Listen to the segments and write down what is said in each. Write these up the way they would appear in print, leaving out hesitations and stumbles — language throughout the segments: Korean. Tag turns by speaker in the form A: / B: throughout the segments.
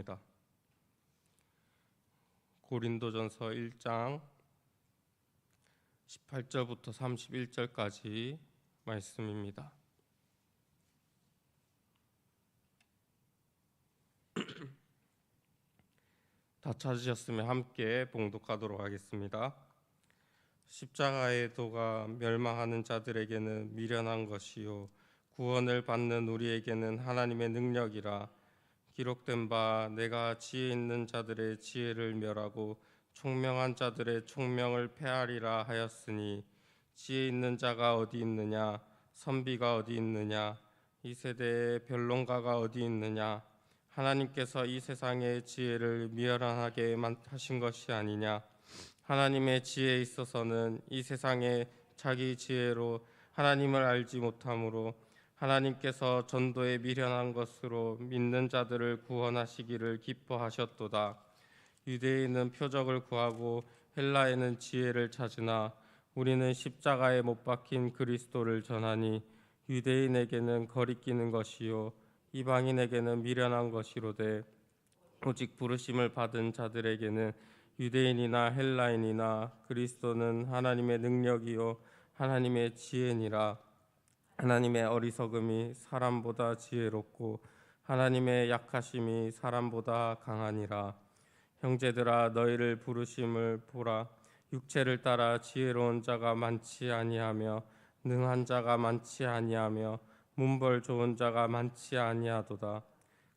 A: 하겠습니다. 고린도전서 1장 18절부터 31절까지 말씀입니다. 다 찾으셨으면 함께 봉독하도록 하겠습니다. 십자가의 도가 멸망하는 자들에게는 미련한 것이요 구원을 받는 우리에게는 하나님의 능력이라. 기록된 바 내가 지혜 있는 자들의 지혜를 멸하고 총명한 자들의 총명을 패하리라 하였으니, 지혜 있는 자가 어디 있느냐? 선비가 어디 있느냐? 이 세대의 변론가가 어디 있느냐? 하나님께서 이 세상의 지혜를 미련하게 하신 것이 아니냐? 하나님의 지혜에 있어서는 이 세상의 자기 지혜로 하나님을 알지 못하므로 하나님께서 전도에 미련한 것으로 믿는 자들을 구원하시기를 기뻐하셨도다. 유대인은 표적을 구하고 헬라인은 지혜를 찾으나 우리는 십자가에 못 박힌 그리스도를 전하니, 유대인에게는 거리끼는 것이요 이방인에게는 미련한 것이로되 오직 부르심을 받은 자들에게는 유대인이나 헬라인이나 그리스도는 하나님의 능력이요 하나님의 지혜니라. 하나님의 어리석음이 사람보다 지혜롭고 하나님의 약하심이 사람보다 강하니라. 형제들아, 너희를 부르심을 보라. 육체를 따라 지혜로운 자가 많지 아니하며 능한 자가 많지 아니하며 문벌 좋은 자가 많지 아니하도다.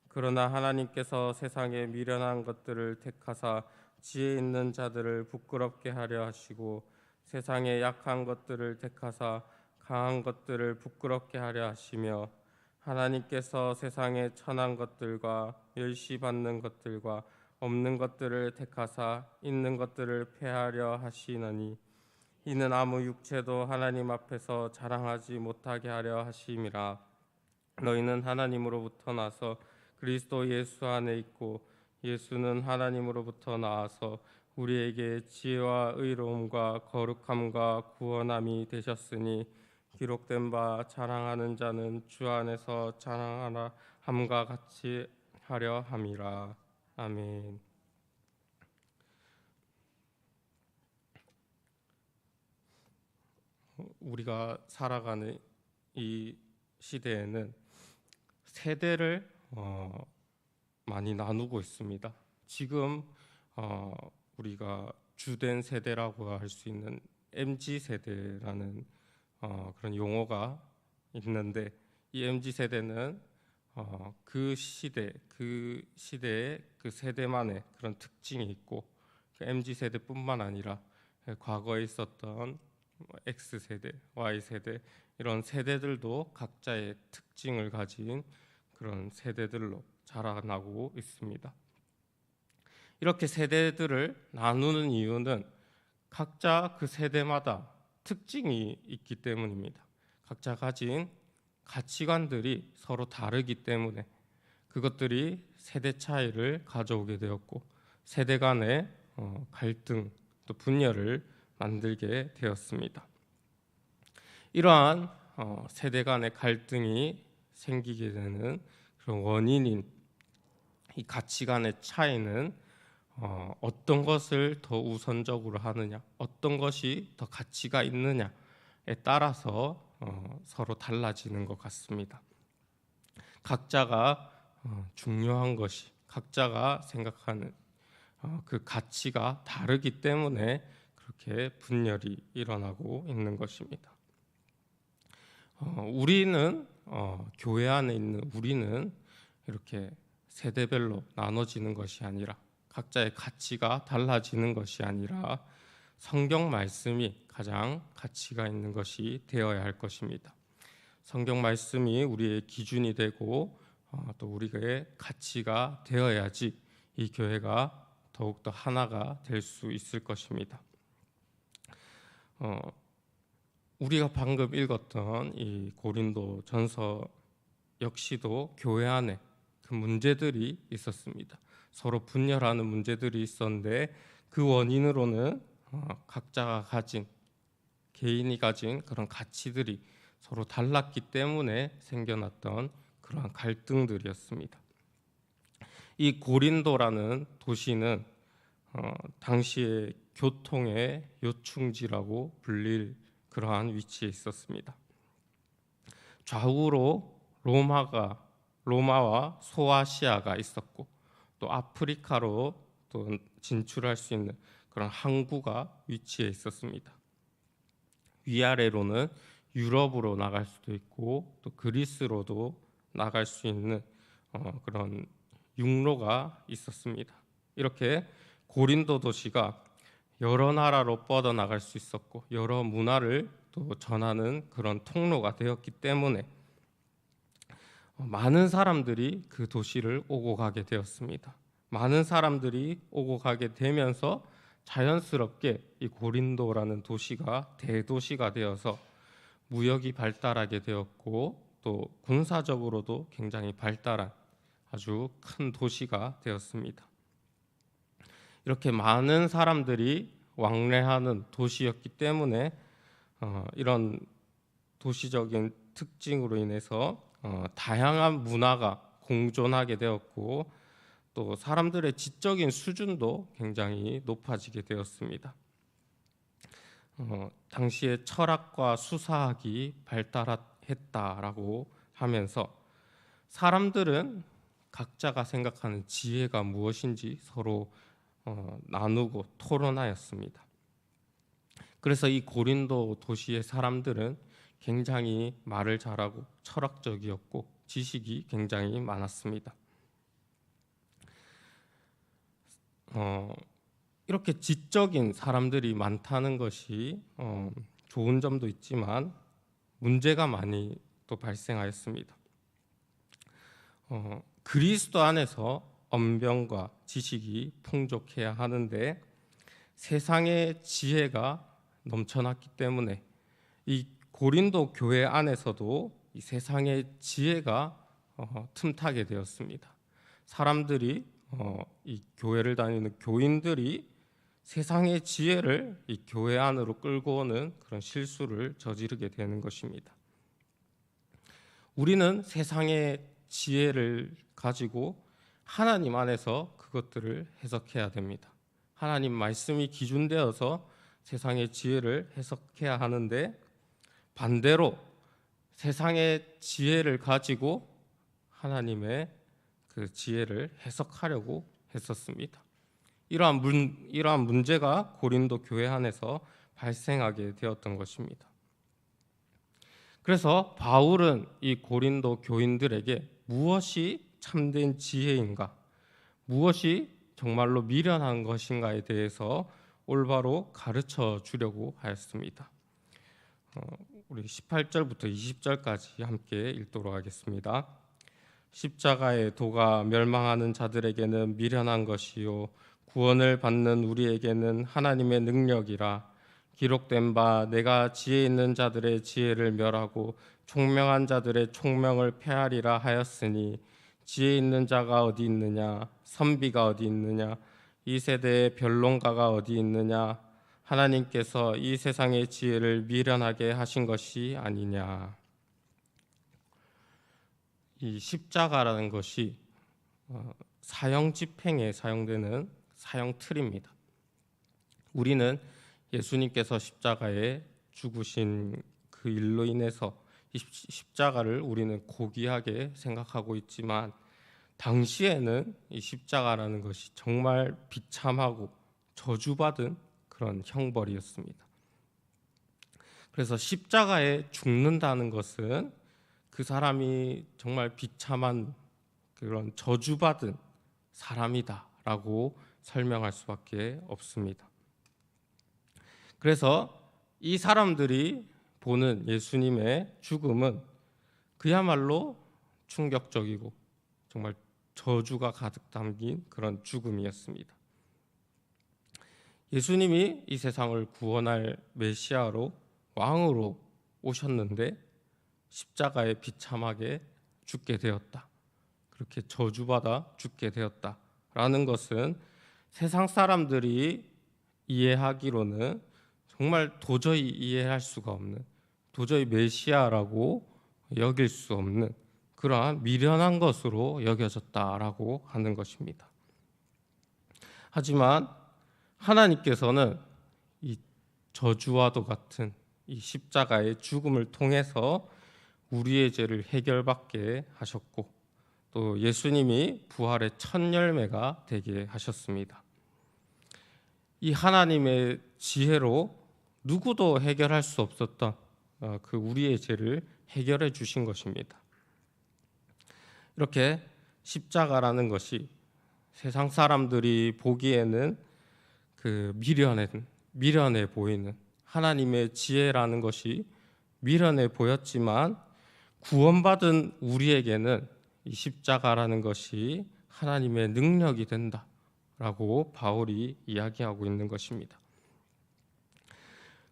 A: 그러나 하나님께서 세상에 미련한 것들을 택하사 지혜 있는 자들을 부끄럽게 하려 하시고, 세상에 약한 것들을 택하사 강한 것들을 부끄럽게 하려 하시며, 하나님께서 세상에 천한 것들과 멸시받는 것들과 없는 것들을 택하사 있는 것들을 패하려 하시느니, 이는 아무 육체도 하나님 앞에서 자랑하지 못하게 하려 하심이라. 너희는 하나님으로부터 나서 그리스도 예수 안에 있고, 예수는 하나님으로부터 나와서 우리에게 지혜와 의로움과 거룩함과 구원함이 되셨으니, 기록된 바 자랑하는 자는 주 안에서 자랑하라 함과 같이 하려 함이라. 아멘. 우리가 살아가는 이 시대에는 세대를 많이 나누고 있습니다. 지금 우리가 주된 세대라고 할 수 있는 MZ 세대라는 그런 용어가 있는데, 이 MZ 세대는 그 시대의 그 세대만의 그런 특징이 있고, 그 MZ 세대뿐만 아니라 과거에 있었던 X 세대, Y 세대, 이런 세대들도 각자의 특징을 가진 그런 세대들로 자라나고 있습니다. 이렇게 세대들을 나누는 이유는 각자 그 세대마다 특징이 있기 때문입니다. 각자 가진 가치관들이 서로 다르기 때문에 그것들이 세대 차이를 가져오게 되었고, 세대 간의 갈등 또 분열을 만들게 되었습니다. 이러한 세대 간의 갈등이 생기게 되는 그런 원인인 이 가치관의 차이는 어떤 것을 더 우선적으로 하느냐, 어떤 것이 더 가치가 있느냐에 따라서 서로 달라지는 것 같습니다. 각자가 중요한 것이, 각자가 생각하는 그 가치가 다르기 때문에 그렇게 분열이 일어나고 있는 것입니다. 우리는 교회 안에 있는 우리는 이렇게 세대별로 나눠지는 것이 아니라, 각자의 가치가 달라지는 것이 아니라 성경 말씀이 가장 가치가 있는 것이 되어야 할 것입니다. 성경 말씀이 우리의 기준이 되고 또 우리의 가치가 되어야지 이 교회가 더욱더 하나가 될 수 있을 것입니다. 우리가 방금 읽었던 이 고린도 전서 역시도 교회 안에 그 문제들이 있었습니다. 서로 분열하는 문제들이 있었는데, 그 원인으로는 각자가 가진, 개인이 가진 그런 가치들이 서로 달랐기 때문에 생겨났던 그러한 갈등들이었습니다. 이 고린도라는 도시는 당시의 교통의 요충지라고 불릴 그러한 위치에 있었습니다. 좌우로 로마와 소아시아가 있었고, 또 아프리카로 또 진출할 수 있는 그런 항구가 위치해 있었습니다. 위아래로는 유럽으로 나갈 수도 있고, 또 그리스로도 나갈 수 있는 그런 육로가 있었습니다. 이렇게 고린도 도시가 여러 나라로 뻗어나갈 수 있었고, 여러 문화를 또 전하는 그런 통로가 되었기 때문에 많은 사람들이 그 도시를 오고 가게 되었습니다. 많은 사람들이 오고 가게 되면서 자연스럽게 이 고린도라는 도시가 대도시가 되어서 무역이 발달하게 되었고, 또 군사적으로도 굉장히 발달한 아주 큰 도시가 되었습니다. 이렇게 많은 사람들이 왕래하는 도시였기 때문에 이런 도시적인 특징으로 인해서 다양한 문화가 공존하게 되었고, 또 사람들의 지적인 수준도 굉장히 높아지게 되었습니다. 당시에 철학과 수사학이 발달했다라고 하면서 사람들은 각자가 생각하는 지혜가 무엇인지 서로 나누고 토론하였습니다. 그래서 이 고린도 도시의 사람들은 굉장히 말을 잘하고 철학적이었고 지식이 굉장히 많았습니다. 이렇게 지적인 사람들이 많다는 것이 좋은 점도 있지만 문제가 많이 또 발생하였습니다. 그리스도 안에서 언변과 지식이 풍족해야 하는데 세상의 지혜가 넘쳐났기 때문에 이 고린도 교회 안에서도 이 세상의 지혜가 틈타게 되었습니다. 사람들이 이 교회를 다니는 교인들이 세상의 지혜를 이 교회 안으로 끌고 오는 그런 실수를 저지르게 되는 것입니다. 우리는 세상의 지혜를 가지고 하나님 안에서 그것들을 해석해야 됩니다. 하나님 말씀이 기준되어서 세상의 지혜를 해석해야 하는데, 반대로 세상의 지혜를 가지고 하나님의 그 지혜를 해석하려고 했었습니다. 이러한 문제가 고린도 교회 안에서 발생하게 되었던 것입니다. 그래서 바울은 이 고린도 교인들에게 무엇이 참된 지혜인가, 무엇이 정말로 미련한 것인가에 대해서 올바로 가르쳐 주려고 하였습니다. 우리 18절부터 20절까지 함께 읽도록 하겠습니다. 십자가의 도가 멸망하는 자들에게는 미련한 것이요 구원을 받는 우리에게는 하나님의 능력이라. 기록된 바 내가 지혜 있는 자들의 지혜를 멸하고 총명한 자들의 총명을 폐하리라 하였으니, 지혜 있는 자가 어디 있느냐, 선비가 어디 있느냐, 이 세대의 변론가가 어디 있느냐, 하나님께서 이 세상의 지혜를 미련하게 하신 것이 아니냐. 이 십자가라는 것이 사형 집행에 사용되는 사형 틀입니다. 우리는 예수님께서 십자가에 죽으신 그 일로 인해서 이 십자가를 우리는 고귀하게 생각하고 있지만, 당시에는 이 십자가라는 것이 정말 비참하고 저주받은 그런 형벌이었습니다. 그래서 십자가에 죽는다는 것은 그 사람이 정말 비참한 그런 저주받은 사람이다라고 설명할 수밖에 없습니다. 그래서 이 사람들이 보는 예수님의 죽음은 그야말로 충격적이고 정말 저주가 가득 담긴 그런 죽음이었습니다. 예수님이 이 세상을 구원할 메시아로, 왕으로 오셨는데 십자가에 비참하게 죽게 되었다, 그렇게 저주받아 죽게 되었다라는 것은 세상 사람들이 이해하기로는 정말 도저히 이해할 수가 없는, 도저히 메시아라고 여길 수 없는 그러한 미련한 것으로 여겨졌다라고 하는 것입니다. 하지만 하나님께서는 이 저주와도 같은 이 십자가의 죽음을 통해서 우리의 죄를 해결받게 하셨고, 또 예수님이 부활의 첫 열매가 되게 하셨습니다. 이 하나님의 지혜로 누구도 해결할 수 없었던 그 우리의 죄를 해결해 주신 것입니다. 이렇게 십자가라는 것이 세상 사람들이 보기에는 그 미련해 보이는 하나님의 지혜라는 것이 미련해 보였지만, 구원받은 우리에게는 이 십자가라는 것이 하나님의 능력이 된다라고 바울이 이야기하고 있는 것입니다.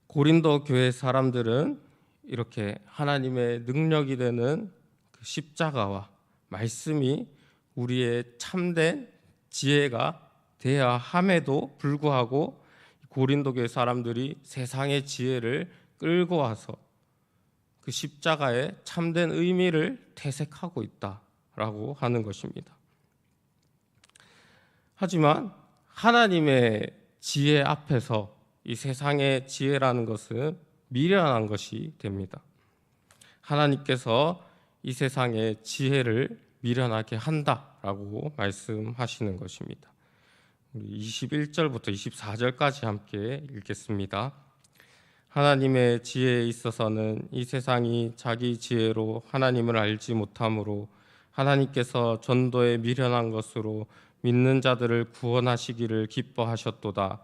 A: 고린도 교회 사람들은 이렇게 하나님의 능력이 되는 그 십자가와 말씀이 우리의 참된 지혜가 되어야 함에도 불구하고 고린도 교회 사람들이 세상의 지혜를 끌고 와서 그 십자가의 참된 의미를 퇴색하고 있다라고 하는 것입니다. 하지만 하나님의 지혜 앞에서 이 세상의 지혜라는 것은 미련한 것이 됩니다. 하나님께서 이 세상의 지혜를 미련하게 한다라고 말씀하시는 것입니다. 우리 21절부터 24절까지 함께 읽겠습니다. 하나님의 지혜에 있어서는 이 세상이 자기 지혜로 하나님을 알지 못하므로 하나님께서 전도에 미련한 것으로 믿는 자들을 구원하시기를 기뻐하셨도다.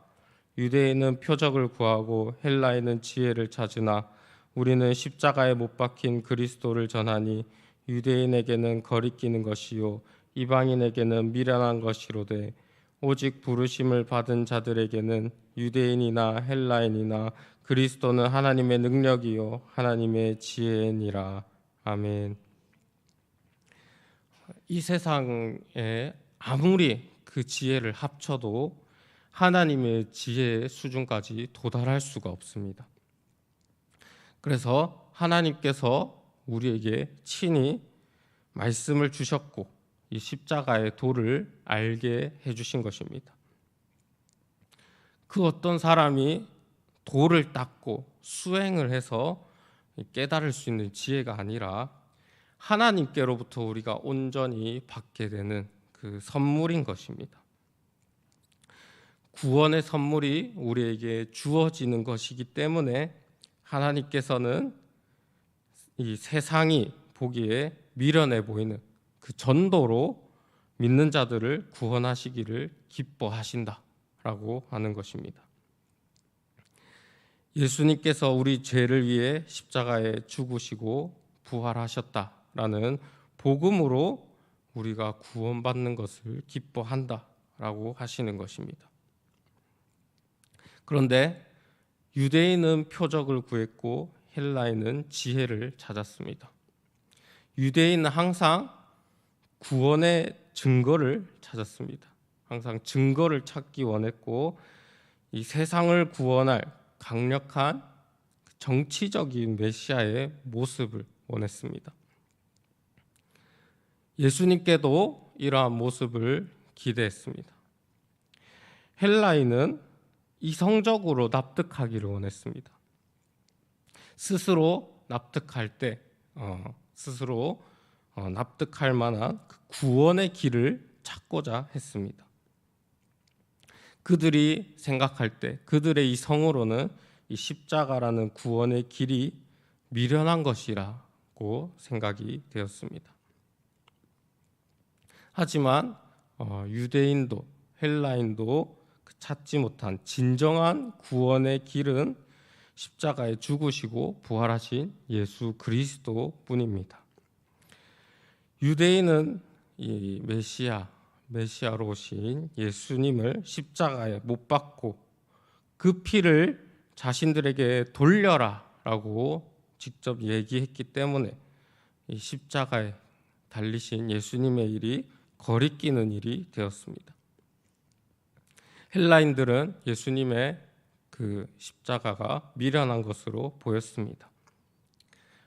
A: 유대인은 표적을 구하고 헬라인은 지혜를 찾으나 우리는 십자가에 못 박힌 그리스도를 전하니 유대인에게는 거리끼는 것이요 이방인에게는 미련한 것이로되 오직 부르심을 받은 자들에게는 유대인이나 헬라인이나 그리스도는 하나님의 능력이요 하나님의 지혜니라. 아멘. 이 세상에 아무리 그 지혜를 합쳐도 하나님의 지혜의 수준까지 도달할 수가 없습니다. 그래서 하나님께서 우리에게 친히 말씀을 주셨고 이 십자가의 도를 알게 해주신 것입니다. 그 어떤 사람이 도를 닦고 수행을 해서 깨달을 수 있는 지혜가 아니라 하나님께로부터 우리가 온전히 받게 되는 그 선물인 것입니다. 구원의 선물이 우리에게 주어지는 것이기 때문에 하나님께서는 이 세상이 보기에 미련해 보이는 그 전도로 믿는 자들을 구원하시기를 기뻐하신다라고 하는 것입니다. 예수님께서 우리 죄를 위해 십자가에 죽으시고 부활하셨다라는 복음으로 우리가 구원받는 것을 기뻐한다라고 하시는 것입니다. 그런데 유대인은 표적을 구했고 헬라인은 지혜를 찾았습니다. 유대인은 항상 구원의 증거를 찾았습니다. 항상 증거를 찾기 원했고 이 세상을 구원할 강력한 정치적인 메시아의 모습을 원했습니다. 예수님께도 이러한 모습을 기대했습니다. 헬라인은 이성적으로 납득하기를 원했습니다. 스스로 납득할 때 스스로 납득할 만한 그 구원의 길을 찾고자 했습니다. 그들이 생각할 때 그들의 이성으로는 이 십자가라는 구원의 길이 미련한 것이라고 생각이 되었습니다. 하지만 유대인도 헬라인도 찾지 못한 진정한 구원의 길은 십자가에 죽으시고 부활하신 예수 그리스도뿐입니다. 유대인은 이 메시아로 오신 예수님을 십자가에 못 박고 그 피를 자신들에게 돌려라라고 직접 얘기했기 때문에 이 십자가에 달리신 예수님의 일이 거리끼는 일이 되었습니다. 헬라인들은 예수님의 그 십자가가 미련한 것으로 보였습니다.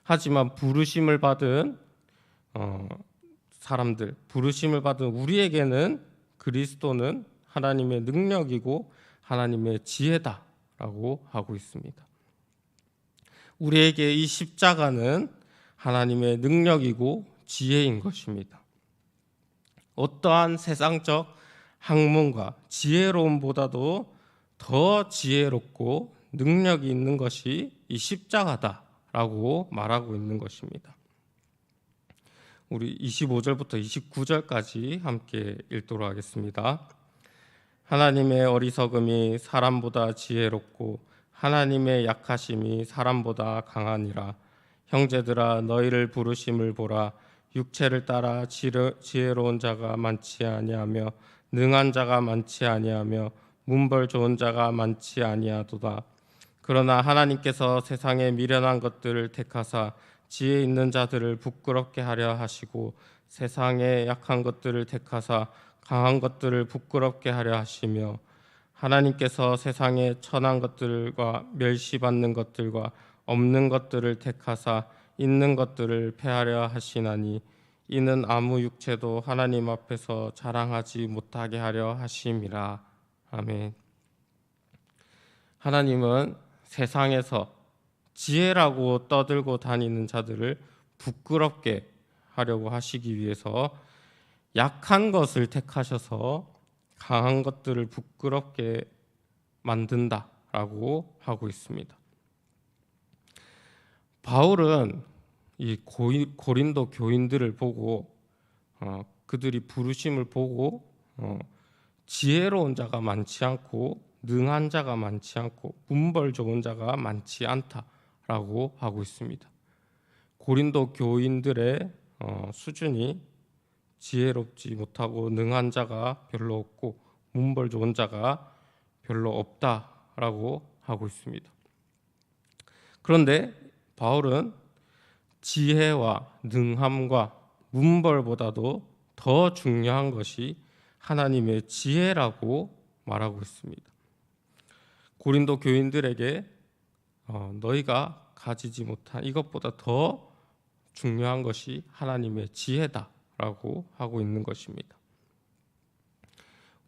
A: 하지만 부르심을 받은 사람들, 부르심을 받은 우리에게는 그리스도는 하나님의 능력이고 하나님의 지혜다라고 하고 있습니다. 우리에게 이 십자가는 하나님의 능력이고 지혜인 것입니다. 어떠한 세상적 학문과 지혜로움보다도 더 지혜롭고 능력이 있는 것이 이 십자가다라고 말하고 있는 것입니다. 우리 25절부터 29절까지 함께 읽도록 하겠습니다. 하나님의 어리석음이 사람보다 지혜롭고 하나님의 약하심이 사람보다 강하니라. 형제들아, 너희를 부르심을 보라. 육체를 따라 지혜로운 자가 많지 아니하며 능한 자가 많지 아니하며 문벌 좋은 자가 많지 아니하도다. 그러나 하나님께서 세상에 미련한 것들을 택하사 지혜 있는 자들을 부끄럽게 하려 하시고 세상에 약한 것들을 택하사 강한 것들을 부끄럽게 하려 하시며 하나님께서 세상에 천한 것들과 멸시받는 것들과 없는 것들을 택하사 있는 것들을 폐하려 하시나니 이는 아무 육체도 하나님 앞에서 자랑하지 못하게 하려 하심이라. 아멘. 하나님은 세상에서 지혜라고 떠들고 다니는 자들을 부끄럽게 하려고 하시기 위해서 약한 것을 택하셔서 강한 것들을 부끄럽게 만든다라고 하고 있습니다. 바울은 이 고린도 교인들을 보고 그들이 부르심을 보고 지혜로운 자가 많지 않고 능한 자가 많지 않고 문벌 좋은 자가 많지 않다라고 하고 있습니다. 고린도 교인들의 수준이 지혜롭지 못하고 능한 자가 별로 없고 문벌 좋은 자가 별로 없다라고 하고 있습니다. 그런데 바울은 지혜와 능함과 문벌보다도 더 중요한 것이 하나님의 지혜라고 말하고 있습니다. 고린도 교인들에게 너희가 가지지 못한 이것보다 더 중요한 것이 하나님의 지혜다라고 하고 있는 것입니다.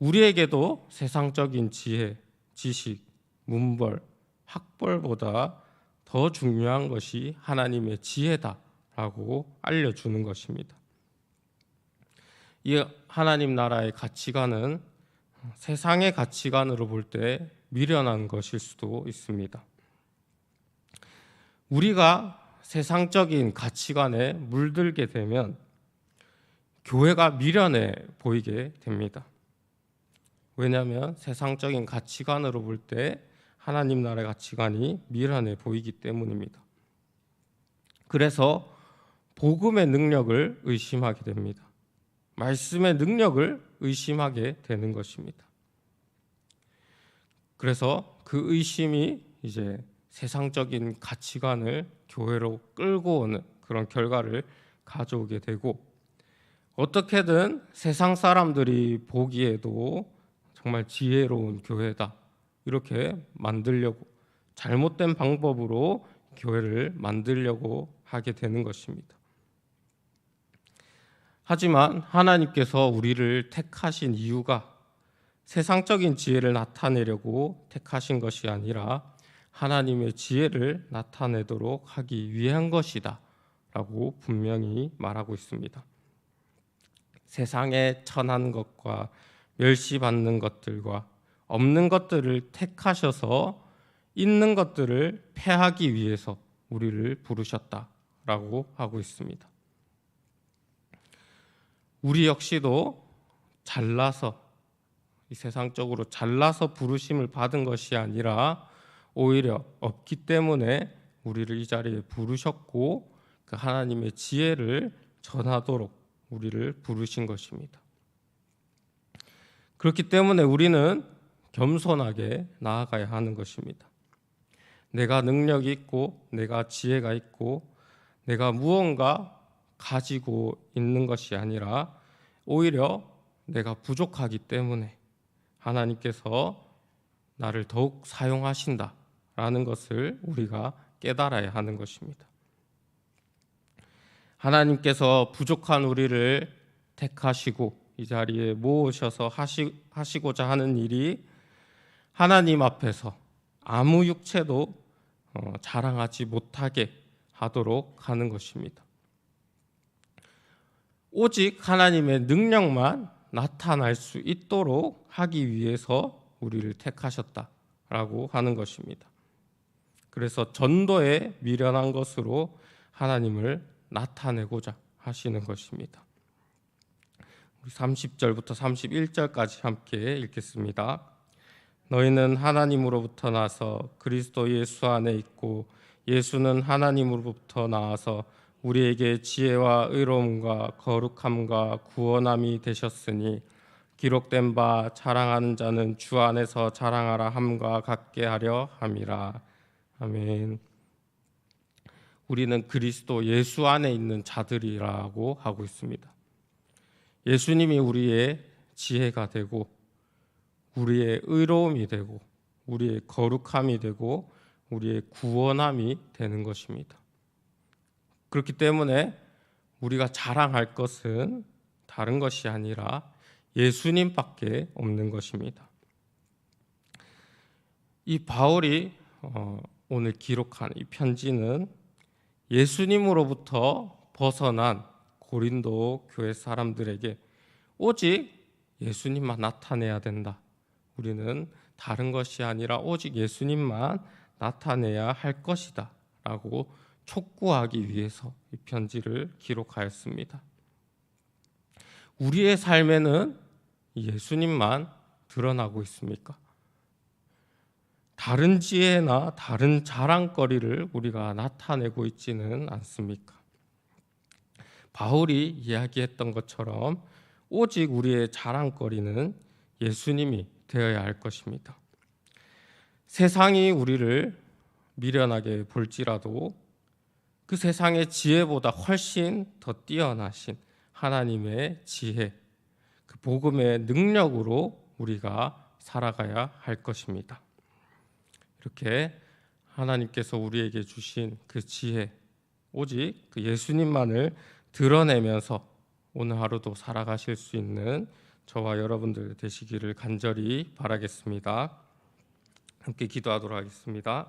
A: 우리에게도 세상적인 지혜, 지식, 문벌, 학벌보다 더 중요한 것이 하나님의 지혜다라고 알려주는 것입니다. 이 하나님 나라의 가치관은 세상의 가치관으로 볼 때 미련한 것일 수도 있습니다. 우리가 세상적인 가치관에 물들게 되면 교회가 미련해 보이게 됩니다. 왜냐하면 세상적인 가치관으로 볼 때 하나님 나라의 가치관이 미련해 보이기 때문입니다. 그래서 복음의 능력을 의심하게 됩니다. 말씀의 능력을 의심하게 되는 것입니다. 그래서 그 의심이 이제 세상적인 가치관을 교회로 끌고 오는 그런 결과를 가져오게 되고 어떻게든 세상 사람들이 보기에도 정말 지혜로운 교회다 이렇게 만들려고 잘못된 방법으로 교회를 만들려고 하게 되는 것입니다. 하지만 하나님께서 우리를 택하신 이유가 세상적인 지혜를 나타내려고 택하신 것이 아니라 하나님의 지혜를 나타내도록 하기 위한 것이다 라고 분명히 말하고 있습니다. 세상에 천한 것과 멸시받는 것들과 없는 것들을 택하셔서 있는 것들을 폐하기 위해서 우리를 부르셨다라고 하고 있습니다. 우리 역시도 잘나서 이 세상적으로 잘나서 부르심을 받은 것이 아니라 오히려 없기 때문에 우리를 이 자리에 부르셨고 그 하나님의 지혜를 전하도록 우리를 부르신 것입니다. 그렇기 때문에 우리는 겸손하게 나아가야 하는 것입니다. 내가 능력이 있고 내가 지혜가 있고 내가 무언가 가지고 있는 것이 아니라 오히려 내가 부족하기 때문에 하나님께서 나를 더욱 사용하신다라는 것을 우리가 깨달아야 하는 것입니다. 하나님께서 부족한 우리를 택하시고 이 자리에 모으셔서 하시고자 하는 일이 하나님 앞에서 아무 육체도 자랑하지 못하게 하도록 하는 것입니다. 오직 하나님의 능력만 나타날 수 있도록 하기 위해서 우리를 택하셨다라고 하는 것입니다. 그래서 전도에 미련한 것으로 하나님을 나타내고자 하시는 것입니다. 30절부터 31절까지 함께 읽겠습니다. 너희는 하나님으로부터 나서 그리스도 예수 안에 있고 예수는 하나님으로부터 나와서 우리에게 지혜와 의로움과 거룩함과 구원함이 되셨으니 기록된 바 자랑하는 자는 주 안에서 자랑하라 함과 같게 하려 함이라. 아멘. 우리는 그리스도 예수 안에 있는 자들이라고 하고 있습니다. 예수님이 우리의 지혜가 되고 우리의 의로움이 되고 우리의 거룩함이 되고 우리의 구원함이 되는 것입니다. 그렇기 때문에 우리가 자랑할 것은 다른 것이 아니라 예수님밖에 없는 것입니다. 이 바울이 오늘 기록한 이 편지는 예수님으로부터 벗어난 고린도 교회 사람들에게 오직 예수님만 나타내야 된다. 우리는 다른 것이 아니라 오직 예수님만 나타내야 할 것이다 라고 촉구하기 위해서 이 편지를 기록하였습니다. 우리의 삶에는 예수님만 드러나고 있습니까? 다른 지혜나 다른 자랑거리를 우리가 나타내고 있지는 않습니까? 바울이 이야기했던 것처럼 오직 우리의 자랑거리는 예수님이 되어야 할 것입니다. 세상이 우리를 미련하게 볼지라도 그 세상의 지혜보다 훨씬 더 뛰어나신 하나님의 지혜, 그 복음의 능력으로 우리가 살아가야 할 것입니다. 이렇게 하나님께서 우리에게 주신 그 지혜, 오직 그 예수님만을 드러내면서 오늘 하루도 살아가실 수 있는 저와 여러분들 되시기를 간절히 바라겠습니다. 함께 기도하도록 하겠습니다.